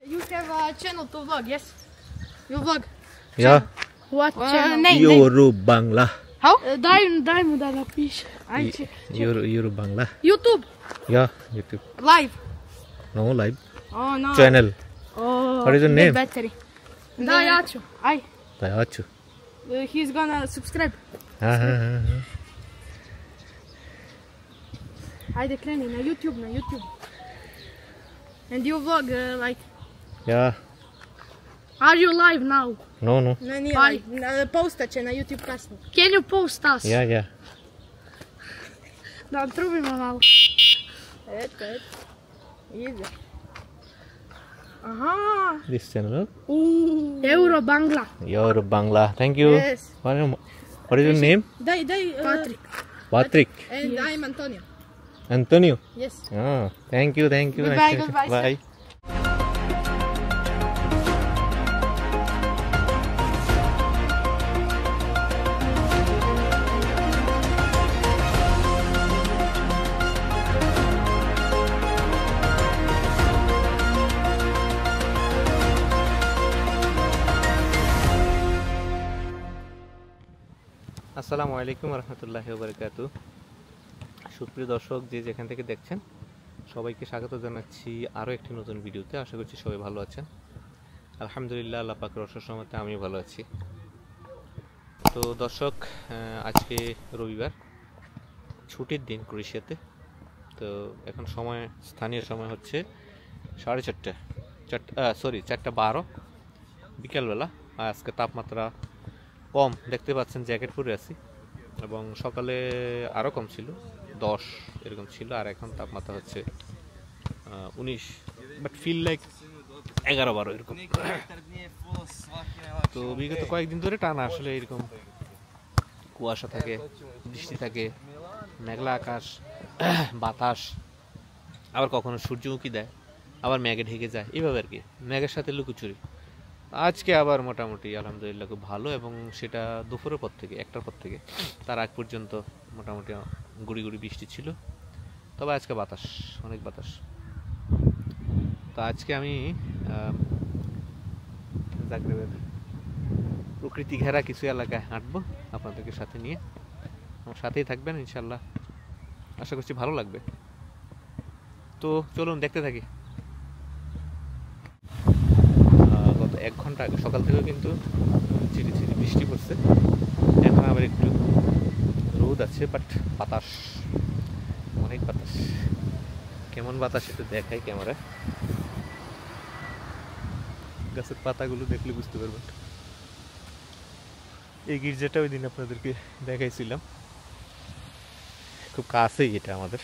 You have a channel to vlog, yes? You vlog? Yeah. What channel? Name. Yoruba Bangla. How? Dai mu da napiše. Ajde. Yoruba Bangla. YouTube. Yeah, YouTube. Live. No, live. Oh no. Channel. Oh. What is your name? Battery. Da, ja ću. Aj. Dayachu. He's gonna subscribe. Ajde kreni na YouTube, And you vlog like. Yeah. Are you live now? No. Ne, nije live. Postat će na YouTube kasnije. Can you post us? Yeah. Da vam trubimo malo. Eto. Ide. Aha. This channel. Yoruba Bangla. Yoruba Bangla. Thank you. Yes. What is your name? Dai. Patrick. And I'm Antonio. Antonio. Yes. Oh, thank you. Goodbye. Bye. আসসালামু আলাইকুম রহমতুল্লাহি ওয়া বারাকাতুহু। সুপ্রিয় দর্শক, যে যেখান থেকে দেখছেন সবাইকে স্বাগত জানাচ্ছি আরও একটি নতুন ভিডিওতে। আশা করছি সবাই ভালো আছেন। আলহামদুলিল্লাহ, আল্লাহ পাকের অশেষ রহমতে আমিও ভালো আছি। তো দর্শক, আজকে রবিবার, ছুটির দিন ক্রোয়েশিয়াতে। তো এখন স্থানীয় সময় হচ্ছে 4:30 বিকেলবেলা। আজকে তাপমাত্রা কম, দেখতে পাচ্ছেন জ্যাকেট পরে আছি, এবং সকালে আরও কম ছিল, 10 এরকম ছিল, আর এখন তাপমাত্রা হচ্ছে 19, বাট ফিল লাইক 11-12 এরকম। তো বিগত কয়েকদিন ধরে টানা আসলে এরকম কুয়াশা থাকে, বৃষ্টি থাকে, মেঘলা আকাশ, বাতাস, আবার কখনো সূর্যমুখী দেয়, আবার মেঘে ঢেকে যায়, এইভাবে আর কি, মেঘের সাথে লুকোচুরি। আজকে আবার মোটামুটি আলহামদুলিল্লাহ খুব ভালো, এবং সেটা দুপুরের পর থেকে, 1টার পর থেকে, তার আগ পর্যন্ত মোটামুটি গুড়ি বৃষ্টি ছিল। তবে আজকে অনেক বাতাস। তো আজকে আমি জাগরেবের প্রকৃতি ঘেরা কিছু এলাকায় হাঁটবো আপনাদেরকে সাথে নিয়ে। আমার সাথেই থাকবেন ইনশাল্লাহ, আশা করছি ভালো লাগবে। তো চলুন দেখতে থাকি। 1 ঘন্টা আগে সকাল থেকে কিন্তু ঝিরিঝিরি বৃষ্টি পড়ছে, এখন আবার একটু রোদ আছে, বাট বাতাস, অনেক বাতাস। কেমন বাতাস একটু দেখাই ক্যামেরায়, গাছের পাতাগুলো দেখলে বুঝতে পারবেন। এই গির্জাটা ওই দিন আপনাদেরকে দেখাইছিলাম, খুব কাছেই এটা আমাদের।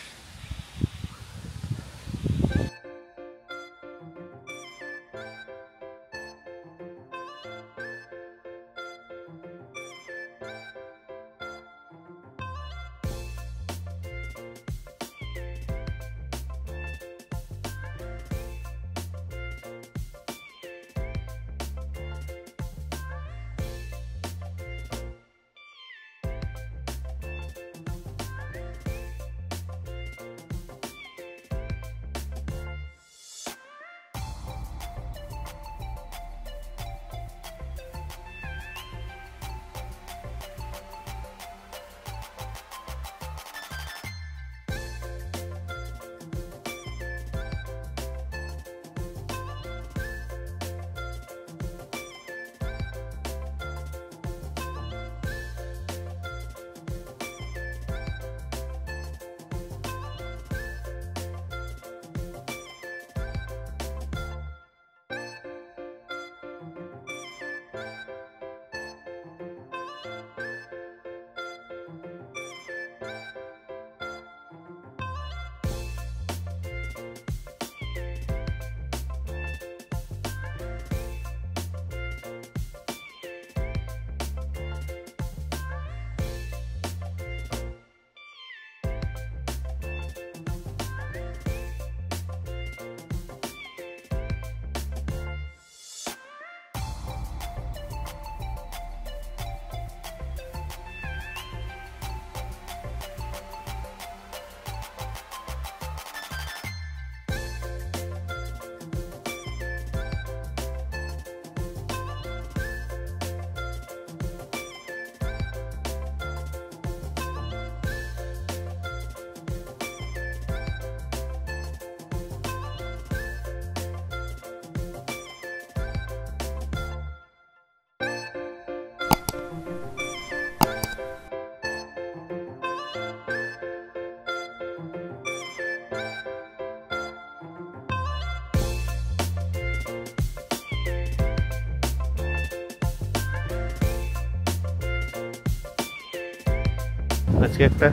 আজকে একটা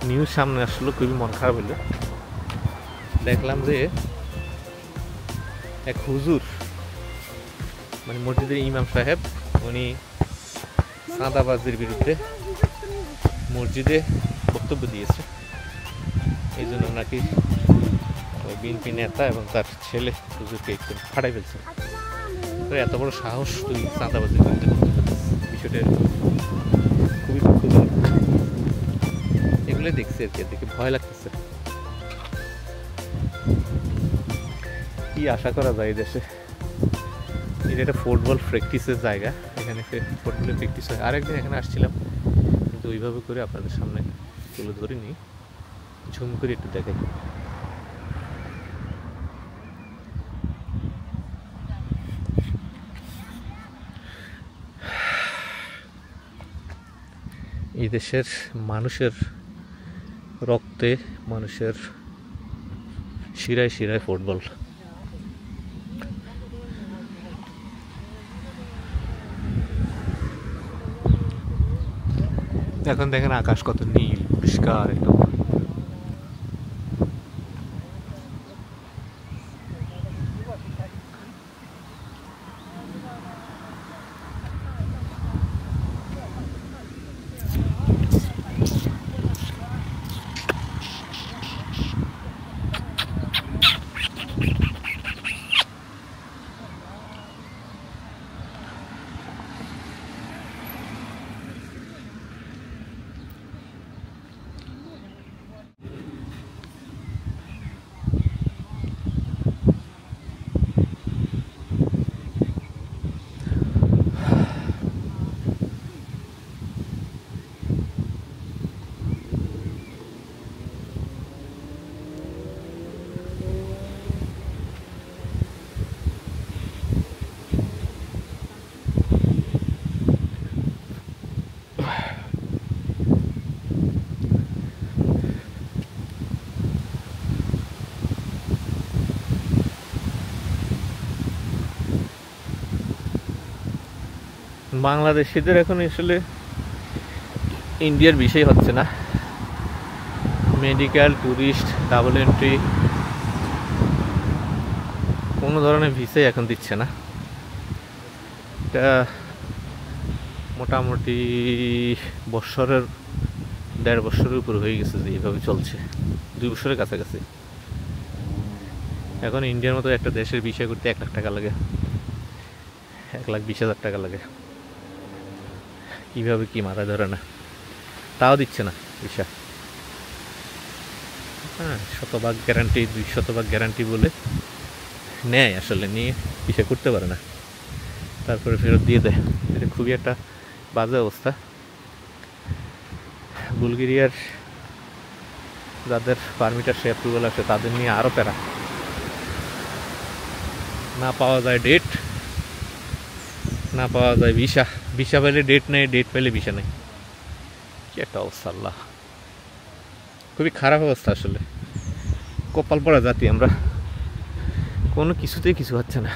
নিউজ সামনে আসলো, খুবই মন খারাপ হলো। দেখলাম যে এক হুজুর, মানে মসজিদের ইমাম সাহেব, উনি চাঁদাবাজির বিরুদ্ধে মসজিদে বক্তব্য দিয়েছে। এই জন্য নাকি বিএনপি নেতা এবং তার ছেলে হুজুরকে একটু ফাটাই ফেলছে। তো এত বড় সাহস তুই চাঁদাবাজির বিরুদ্ধে বক্তব্য দিস, বিষয়টা খুবই দুঃখজনক। এগুলো দেখছি আর কি, দেখে ভয় লাগতেছে। কি আশা করা যায় দেশে? এটা একটা ফুটবল প্র্যাকটিসের জায়গা, এখানে ফুটবলের প্র্যাকটিস হয়। আরেকদিন এখানে আসছিলাম, কিন্তু ওইভাবে করে আপনাদের সামনে তুলে ধরিনি, ঝুম করে একটু দেখাই। এই দেশের মানুষের রক্তে, মানুষের শিরায় শিরায় ফুটবল। এখন দেখেন আকাশ কত নীল পরিষ্কার একদম। বাংলাদেশিদের এখন আসলে ইন্ডিয়ার বিষয় হচ্ছে না। মেডিকেল, ট্যুরিস্ট, ডাবল এন্ট্রি, কোনো ধরনের ভিসাই এখন দিচ্ছে না। এটা মোটামুটি বছরের 1.5 বছরের উপর হয়ে গেছে যে এইভাবে চলছে, 2 বছরের কাছাকাছি। এখন ইন্ডিয়ার মতো একটা দেশের ভিসা করতে 1 লাখ টাকা লাগে, 1,20,000 টাকা লাগে। কীভাবে কি মাথায় ধরে না, তাও দিচ্ছে না ভিসা। হ্যাঁ, 100% গ্যারান্টি, 200% গ্যারান্টি বলে নেয়, আসলে নিয়ে ভিসা করতে পারে না, তারপরে ফেরত দিয়ে দেয়। এটা খুবই একটা বাজে অবস্থা। বুলগেরিয়ার যাদের পারমিট আসে, অ্যাপ্রুভাল আসে, তাদের নিয়ে আরও প্যারা। না পাওয়া যায় ডেট, না পাওয়া যায় ভিসা। ভিসা পেলে ডেট নেই, ডেট পেলে ভিসা নেই। কি একটা অবস্থা আল্লাহ, খুবই খারাপ অবস্থা আসলে। কপাল পড়া জাতি আমরা, কোনো কিছুতেই কিছু হচ্ছে না।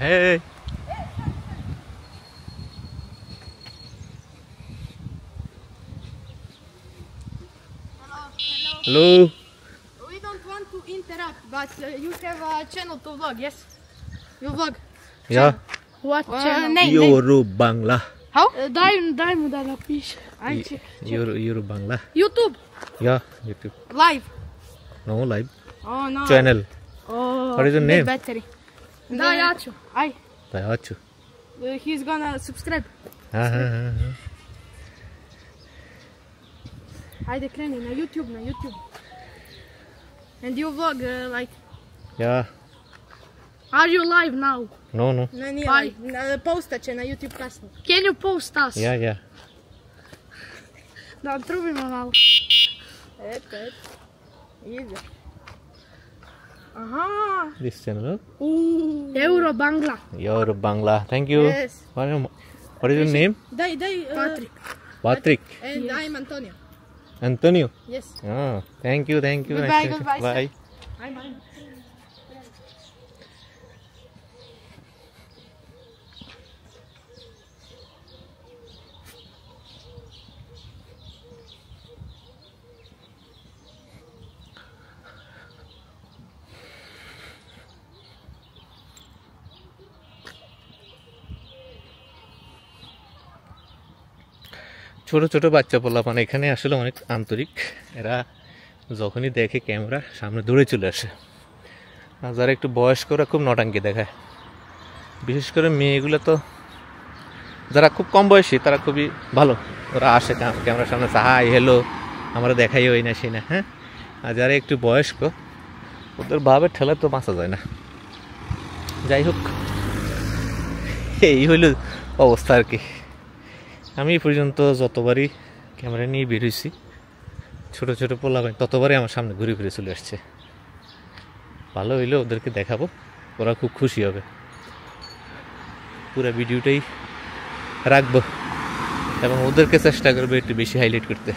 Hey. Hello. We don't want to interrupt, but you have a channel to vlog, yes? You vlog. Yeah. What channel? Name. Yoru Bangla. How? Дай му да напише. Yoru Bangla. YouTube. Yeah, YouTube. Live. No, live. Oh no. Channel. Oh. What is your name? Battery. Da, ja ću. Aj. Dayachu. He's gonna subscribe. Ajde kreni na YouTube, And you vlog like. Yeah. Are you live now? No, no. Ne, nije Bye. postat će na YouTube kasnije. Can you post us? Yeah. Da trubimo malo. Eto. Ide. Aha. This channel. Euro Bangla. Your Bangla. Thank you. Yes. What is your name? Daj. Patrick. Patrick. And I'm Antonio. Antonio. Yes. Oh, thank you. Goodbye, Nice to meet you. goodbye, sir. Bye. I'm. ছোট ছোট বাচ্চা পোলাপান এখানে আসলে অনেক আন্তরিক। এরা যখনই দেখে ক্যামেরা সামনে দৌড়ে চলে আসে। আর যারা একটু বয়স্করা খুব নটাঙ্কি দেখায়, বিশেষ করে মেয়েগুলো তো যারা খুব কম বয়সী তারা খুবই ভালো, ওরা আসে ক্যামেরার সামনে হাই হ্যালো আমরা দেখাই ওই না সেই না, হ্যাঁ। আর যারা একটু বয়স্ক ওদের ভাবের ঠেলা তো বাঁচা যায় না। যাই হোক, এই হইল অবস্থা আর কি। আমি এই পর্যন্ত যতবারই ক্যামেরা নিয়ে বেরোইছি ছোটো ছোটো পোলাপান ততবারই আমার সামনে ঘুরে ফিরে চলে আসছে। ভালো হইলে ওদেরকে দেখাবো, ওরা খুব খুশি হবে। পুরো ভিডিওটাই রাখবো এবং ওদেরকে চেষ্টা করবো একটু বেশি হাইলাইট করতে।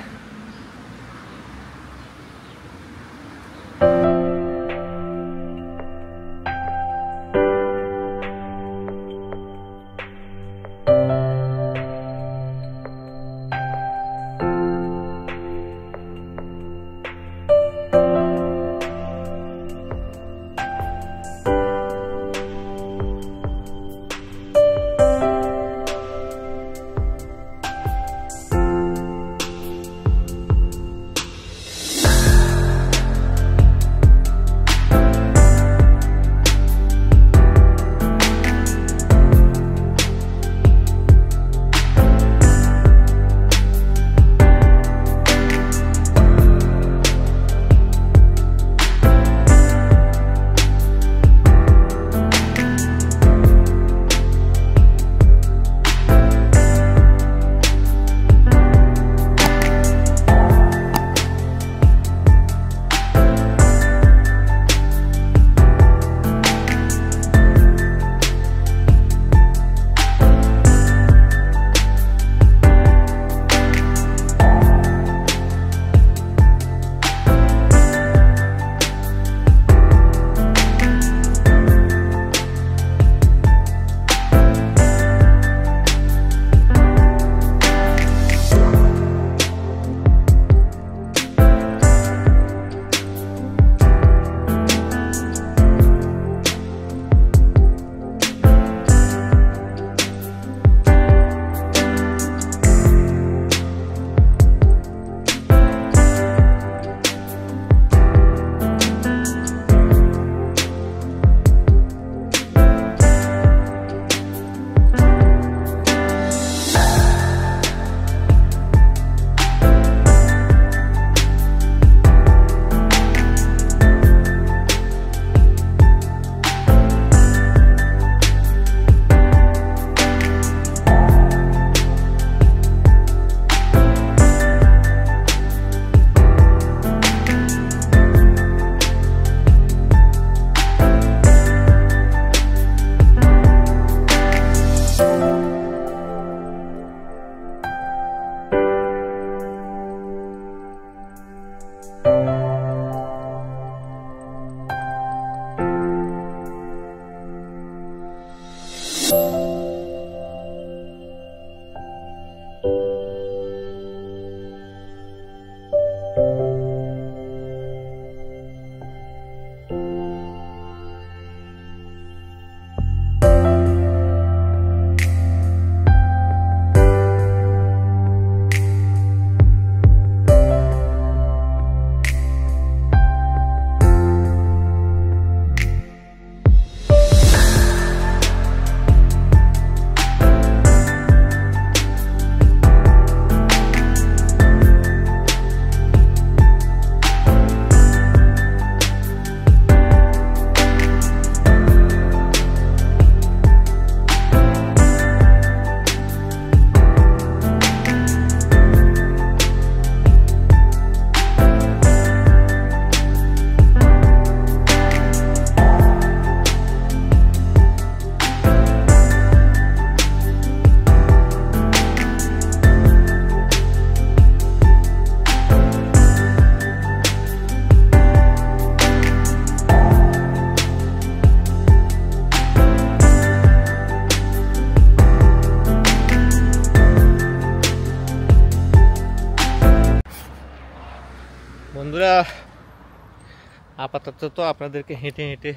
আপাতত তো আপনাদেরকে হেঁটে হেঁটে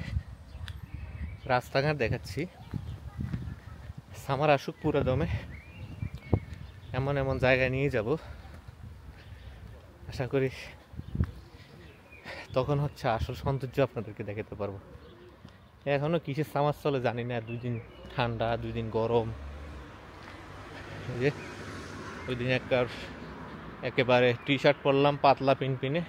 রাস্তাঘাট দেখাচ্ছি। সামার আসুক পুরো দমে, এমন এমন জায়গায় নিয়ে যাব, আশা করি তখন হচ্ছে আসল সৌন্দর্য আপনাদেরকে দেখাতে পারবো। এখনো কিসের সামার চলে জানি না, 2 দিন ঠান্ডা 2 দিন গরম। যে ওই দিন একেবারে টি শার্ট পরলাম পাতলা পিনপিনে,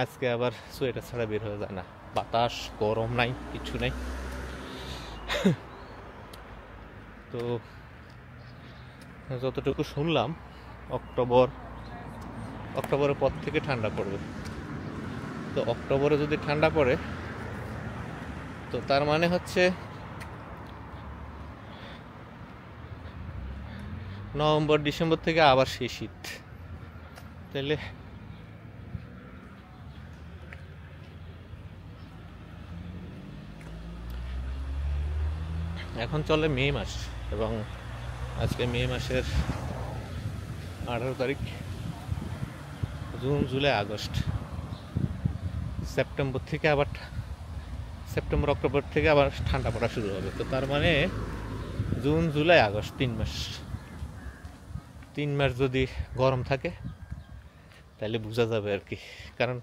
আজকে আবার সোয়েটার ছাড়া বের হয়ে যায় না, বাতাস গরম নাই কিছু নাই। তো যতটুকু শুনলাম অক্টোবরের পর থেকে ঠান্ডা পড়বে। তো অক্টোবরে যদি ঠান্ডা পড়ে তো তার মানে হচ্ছে নভেম্বর ডিসেম্বর থেকে আবার সেই শীত। তাহলে এখন চলে মে মাস, এবং আজকে মে মাসের 18 তারিখ। June July August September October থেকে আবার ঠান্ডা পড়া শুরু হবে। তো তার মানে জুন জুলাই আগস্ট 3 মাস যদি গরম থাকে তাহলে বোঝা যাবে আর কি। কারণ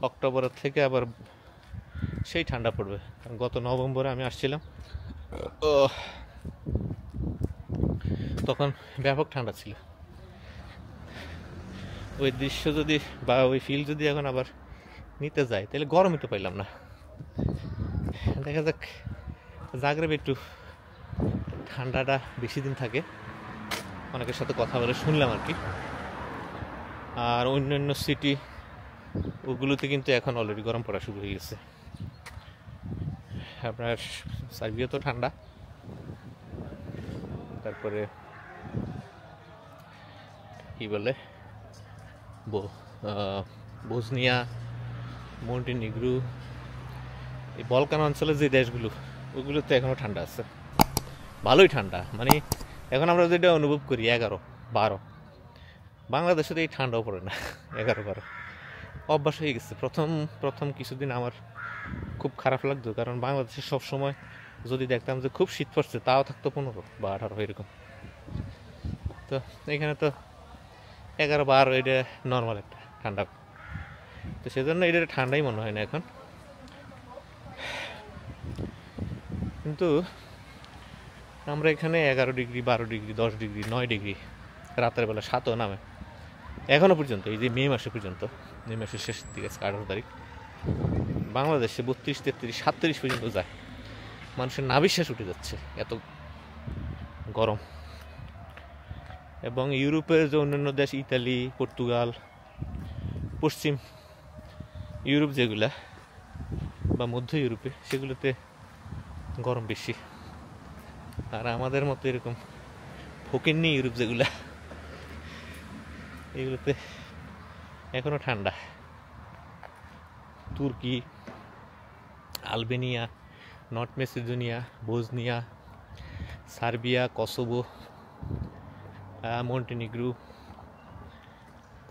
অক্টোবরের থেকে আবার সেই ঠান্ডা পড়বে। কারণ গত নভেম্বরে আমি আসছিলাম, তখন ব্যাপক ঠান্ডা ছিল। ওই দৃশ্য যদি বা ওই ফিল যদি এখন আবার নিতে যাই তাহলে গরমই তো পাইলাম না। দেখা যাক, জাগরেবে একটু ঠান্ডাটা বেশি দিন থাকে, অনেকের সাথে কথা বলে শুনলাম আর কি। আর অন্যান্য সিটি ওগুলোতে কিন্তু এখন অলরেডি গরম পড়া শুরু হয়ে গেছে। আপনার সার্বিয়া তো ঠান্ডা, তারপরে কি বলে বোসনিয়া, মন্টিনিগ্রো, এই বলকান অঞ্চলের যে দেশগুলো ওগুলোতে এখনো ঠান্ডা আছে, ভালোই ঠান্ডা। মানে এখন আমরা যেটা অনুভব করি 11-12, বাংলাদেশে তো এই ঠান্ডাও পড়ে না। 11-12 অভ্যাস হয়ে গেছে। প্রথম কিছুদিন আমার খুব খারাপ লাগতো, কারণ বাংলাদেশে সবসময় যদি দেখতাম যে খুব শীত পড়ছে তাও থাকতো 15 বা 18 এরকম। তো এখানে তো 11-12 এটা নর্মাল একটা ঠান্ডা। তো সেজন্য এটা ঠান্ডাই মনে হয় না এখন। কিন্তু আমরা এখানে 11 ডিগ্রি 12 ডিগ্রি 10 ডিগ্রি 9 ডিগ্রি রাতের বেলা 7ও নামে এখনো পর্যন্ত। এই যে মে মাসের শেষের দিকে 18 তারিখ বাংলাদেশে 32, 33, 37 পর্যন্ত যায়। মানুষের নাভিশ্বাস উঠে যাচ্ছে, এত গরম। এবং ইউরোপের যে অন্যান্য দেশ, ইতালি, পর্তুগাল, পশ্চিম ইউরোপ যেগুলা বা মধ্য ইউরোপে, সেগুলোতে গরম বেশি। আর আমাদের মতো এরকম ফকিন্নি ইউরোপ যেগুলা, এগুলোতে এখনো ঠান্ডা। তুর্কি, Albania, north Macedonia, Bosnia, Serbia, Kosovo, Montenegro,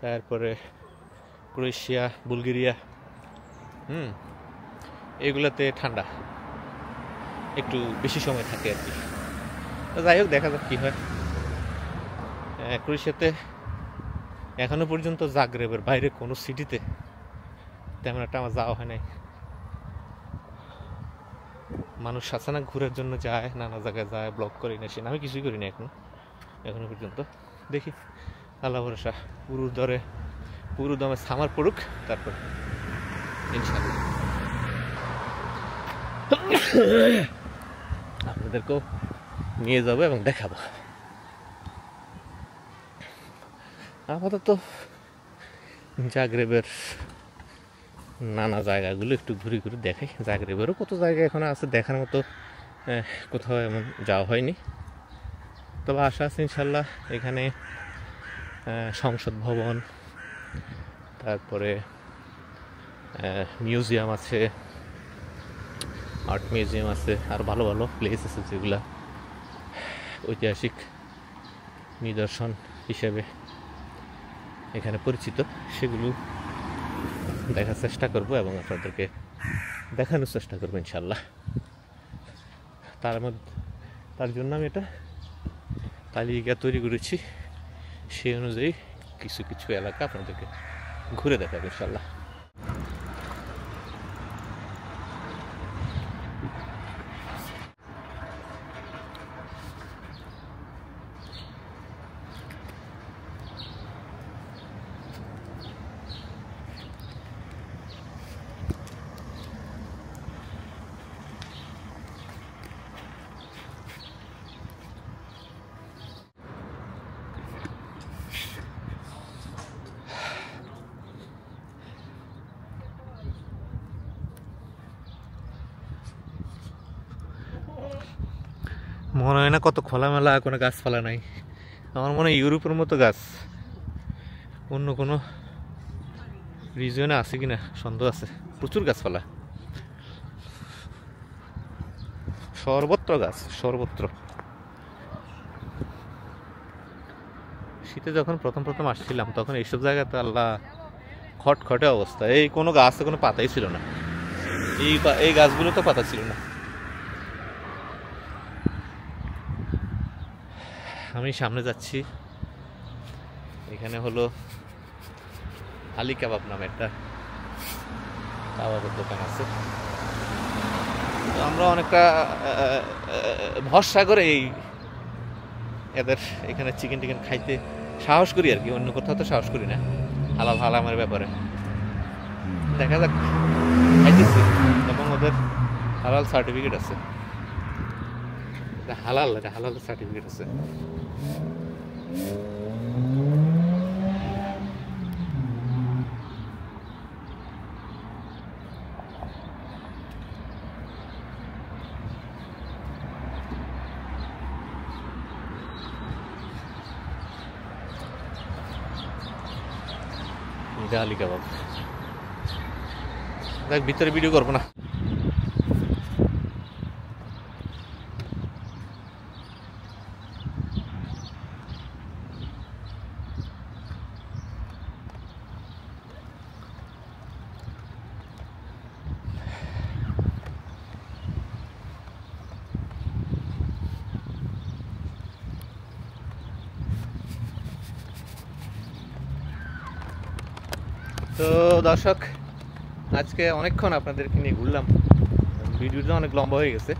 তারপরে ক্রোয়েশিয়া, বুলগেরিয়া, এগুলাতে ঠান্ডা একটু বেশি সময় থাকে আর কি। যাই হোক, দেখা যাক কী হয়। ক্রোয়েশিয়াতে এখনো পর্যন্ত জাগরেবের বাইরে কোনো সিটিতে তেমন একটা আমার যাওয়া হয় নাই। মানুষ আছে না ঘুরের জন্য যায়, নানা জায়গায় যায়, ব্লগ করে না, আমি কিছুই করি না এখনো পর্যন্ত। দেখি, আল্লাহ ভরসা, পুরো দমে সামার পড়ুক, তারপর ইনশাআল্লাহ আপনাদেরকেও নিয়ে যাবো এবং দেখাবো। আপাতত জাগরেবের নানা জায়গাগুলো একটু ঘুরে ঘুরে দেখাই। জাগরেবেরও কত জায়গা এখন আছে দেখার মতো, কোথাও এমন যাওয়া হয়নি। তবে আশা আছে ইনশাল্লাহ এখানে সংসদ ভবন, তারপরে মিউজিয়াম আছে, আর্ট মিউজিয়াম আছে, আর ভালো ভালো প্লেস আছে যেগুলা ঐতিহাসিক নিদর্শন হিসেবে এখানে পরিচিত, সেগুলো দেখার চেষ্টা করব এবং আপনাদেরকে দেখানোর চেষ্টা করবো ইনশাল্লাহ। তার জন্য আমি এটা তালিকা তৈরি করেছি, সেই অনুযায়ী কিছু কিছু এলাকা আপনাদেরকে ঘুরে দেখাবো ইনশাল্লাহ। মনে হয় না কত খোলামেলা, কোনো গাছপালা নাই। আমার মনে হয় ইউরোপের মতো গাছ অন্য কোনো রিজিয়নে আছে কিনা সন্দেহ আছে। প্রচুর গাছপালা, সর্বত্র গাছ, সর্বত্র। শীতে যখন প্রথম আসছিলাম তখন এইসব জায়গাতে আল্লাহ খটখটে অবস্থা, এই কোনো গাছে কোনো পাতাই ছিল না, এই গাছগুলো তো পাতা ছিল না। আমি সামনে যাচ্ছি, এখানে হলো আলী কাবাব নামে একটা কাবাবের দোকান আছে। আমরা অনেকটা ভরসা করে এদের এখানে চিকেন টিকেন খাইতে সাহস করি আর কি, অন্য কোথাও তো সাহস করি না হালাল হারামের ব্যাপারে। দেখা যাক, খাইতেছি এবং ওদের হালাল সার্টিফিকেট আছে, হালাল সার্টিফিকেট আছে। আলী কাবাব, দেখ ভিতরে ভিডিও করবো না। তো দর্শক, আজকে অনেকক্ষণ আপনাদেরকে নিয়ে ঘুরলাম, ভিডিওটা অনেক লম্বা হয়ে গেছে।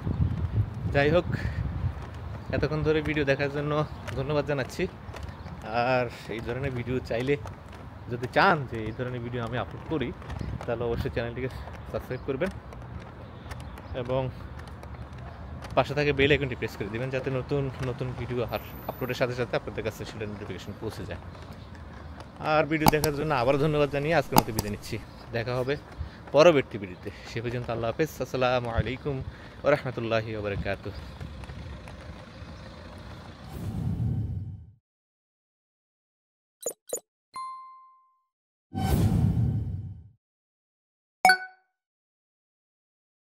যাই হোক, এতক্ষণ ধরে ভিডিও দেখার জন্য ধন্যবাদ জানাচ্ছি। আর এই ধরনের ভিডিও চাইলে, যদি চান যে এই ধরনের ভিডিও আমি আপলোড করি, তাহলে অবশ্যই চ্যানেলটিকে সাবস্ক্রাইব করবেন এবং পাশে থাকে বেল আইকনটি প্রেস করে দেবেন, যাতে নতুন নতুন ভিডিও আর আপলোডের সাথে সাথে আপনাদের কাছে সেটা নোটিফিকেশন পৌঁছে যায়। আর ভিডিও দেখার জন্য আবার ধন্যবাদ জানিয়ে আজকের মতো বিদায় নিচ্ছি। দেখা হবে পরবর্তী ভিডিওতে। সে পর্যন্ত আল্লাহ হাফেজ। আসসালামু আলাইকুম ওয়া রাহমাতুল্লাহি ওয়া বারাকাতুহু।